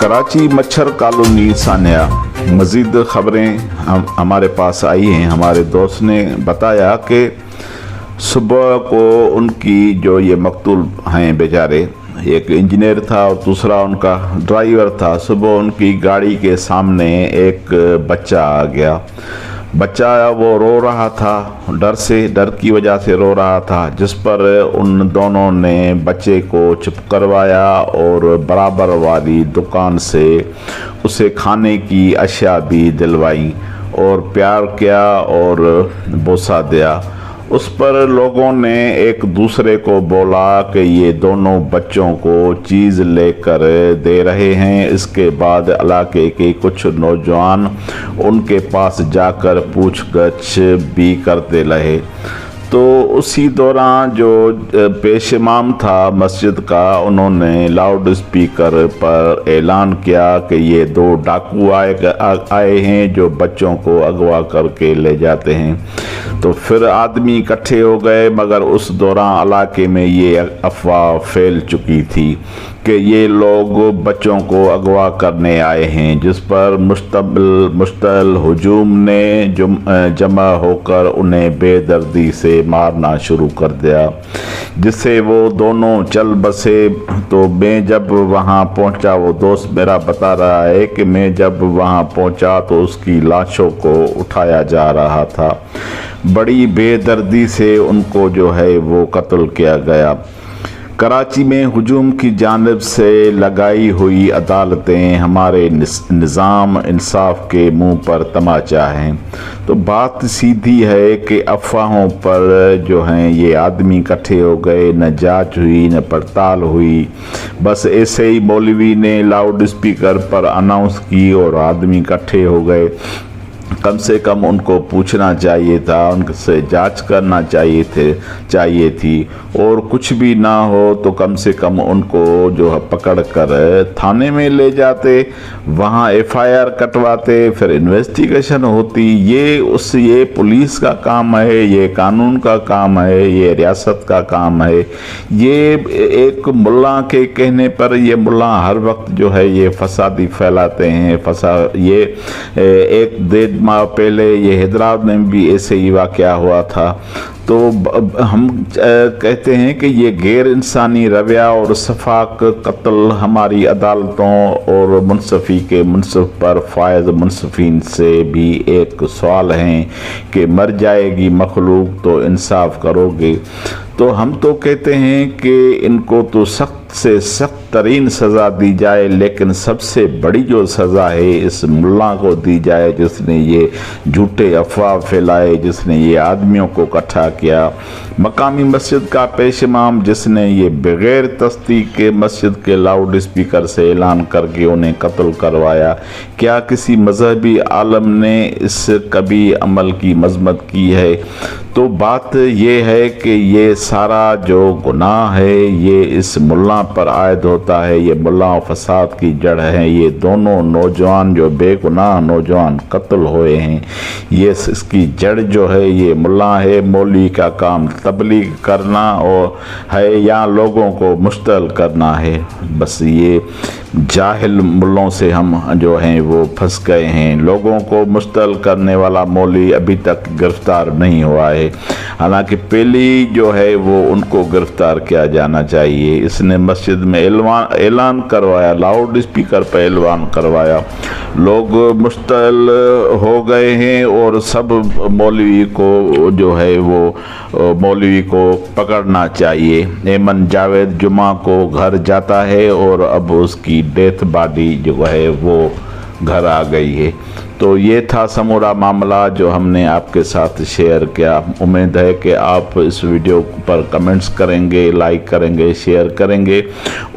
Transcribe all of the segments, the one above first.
कराची मच्छर कॉलोनी सानिया। मज़ीद ख़बरें हमारे पास आई हैं। हमारे दोस्त ने बताया कि सुबह को उनकी जो ये मकतूल हैं बेचारे, एक इंजीनियर था और दूसरा उनका ड्राइवर था। सुबह उनकी गाड़ी के सामने एक बच्चा आ गया। बच्चा वो रो रहा था, डर की वजह से रो रहा था, जिस पर उन दोनों ने बच्चे को चुप करवाया और बराबर वाली दुकान से उसे खाने की अशिया भी दिलवाई और प्यार किया और बोसा दिया। उस पर लोगों ने एक दूसरे को बोला कि ये दोनों बच्चों को चीज़ लेकर दे रहे हैं। इसके बाद इलाके के कुछ नौजवान उनके पास जाकर पूछगछ भी करते रहे। तो उसी दौरान जो पेश इमाम था मस्जिद का, उन्होंने लाउड स्पीकर पर ऐलान किया कि ये दो डाकू आए हैं जो बच्चों को अगवा करके ले जाते हैं। तो फिर आदमी इकट्ठे हो गए, मगर उस दौरान इलाके में ये अफवाह फैल चुकी थी कि ये लोग बच्चों को अगवा करने आए हैं, जिस पर मुश्तल हुजूम ने जमा होकर उन्हें बेदर्दी से मारना शुरू कर दिया, जिससे वो दोनों चल बसे। तो मैं जब वहाँ पहुँचा, वो दोस्त मेरा बता रहा है कि मैं जब वहाँ पहुँचा तो उसकी लाशों को उठाया जा रहा था। बड़ी बेदर्दी से उनको जो है वो कत्ल किया गया। कराची में हुजूम की जानिब से लगाई हुई अदालतें हमारे निज़ाम इंसाफ के मुंह पर तमाचा हैं। तो बात सीधी है कि अफवाहों पर जो हैं ये आदमी इकट्ठे हो गए, न जांच हुई न पड़ताल हुई। बस ऐसे ही मौलवी ने लाउड स्पीकर पर अनाउंस की और आदमी इकट्ठे हो गए। कम से कम उनको पूछना चाहिए था, उनसे जांच करना चाहिए थी, और कुछ भी ना हो तो कम से कम उनको जो है पकड़ कर थाने में ले जाते, वहाँ FIR कटवाते, फिर इन्वेस्टिगेशन होती। ये पुलिस का काम है, ये कानून का काम है, ये रियासत का काम है। ये एक मुल्ला के कहने पर ये मुल्ला हर वक्त जो है ये फसादी फैलाते हैं। ये एक डेढ़ माह पहले ये हैदराबाद में भी ऐसे ही वाक़या हुआ था। तो हम कहते हैं कि ये गैर इंसानी रवैया और सफाक कत्ल हमारी अदालतों और मुनसफ़ी के मुनसफ़ पर फायज़ मुनसफ़ीन से भी एक सवाल है कि मर जाएगी मखलूक तो इंसाफ करोगे। तो हम तो कहते हैं कि इनको तो सख्त से सख्त तरीन सज़ा दी जाए, लेकिन सबसे बड़ी जो सज़ा है इस मुल्ला को दी जाए जिसने ये झूठे अफवाह फैलाए, जिसने ये आदमियों को इकट्ठा किया। मकामी मस्जिद का पेश इमाम जिसने ये बग़ैर तस्दीक के मस्जिद के लाउड स्पीकर से ऐलान करके उन्हें कत्ल करवाया। क्या किसी मजहबी आलम ने इस कभी अमल की मजम्मत की है? तो बात ये है कि ये सारा जो गुनाह है ये इस मुल्ला पर आयद होता है। ये मुल्ला फसाद की जड़ है। ये दोनों नौजवान जो बेगुनाह नौजवान कत्ल हुए हैं, ये इसकी जड़ जो है ये मुल्ला है। मौलवी का काम तबलीग करना और है या लोगों को मुश्तल करना है। बस ये जाहिल मुल्लों से हम जो हैं वो फंस गए हैं। लोगों को मुश्तल करने वाला मौलवी अभी तक गिरफ्तार नहीं हुआ है, हालांकि पहली जो है वो उनको गिरफ्तार किया जाना चाहिए। इसने मस्जिद में ऐलान करवाया, लाउड स्पीकर पर ऐलान करवाया, लोग मुश्तल हो गए हैं और सब मौलवी को जो है वो मौलवी को पकड़ना चाहिए। ऐमन जावेद जुमा को घर जाता है और अब उसकी डेथ बॉडी जो है वो घर आ गई है। तो ये था समूरा मामला जो हमने आपके साथ शेयर किया। उम्मीद है कि आप इस वीडियो पर कमेंट्स करेंगे, लाइक करेंगे, शेयर करेंगे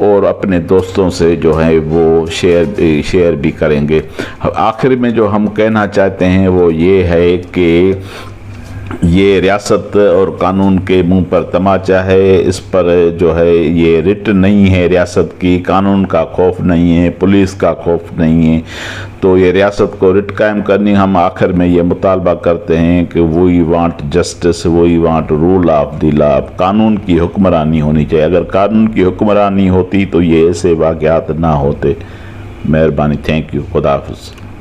और अपने दोस्तों से जो है वो शेयर भी करेंगे। आखिर में जो हम कहना चाहते हैं वो ये है कि ये रियासत और कानून के मुंह पर तमाचा है। इस पर जो है ये रिट नहीं है, रियासत की कानून का खौफ नहीं है, पुलिस का खौफ नहीं है। तो ये रियासत को रिट कायम करनी, हम आखिर में ये मुतालबा करते हैं कि we want justice, we want rule of the law. कानून की हुक्मरानी होनी चाहिए। अगर कानून की हुक्मरानी होती तो ये ऐसे वाक़यात ना होते। मेहरबानी, थैंक यू, खुदा हाफिज़।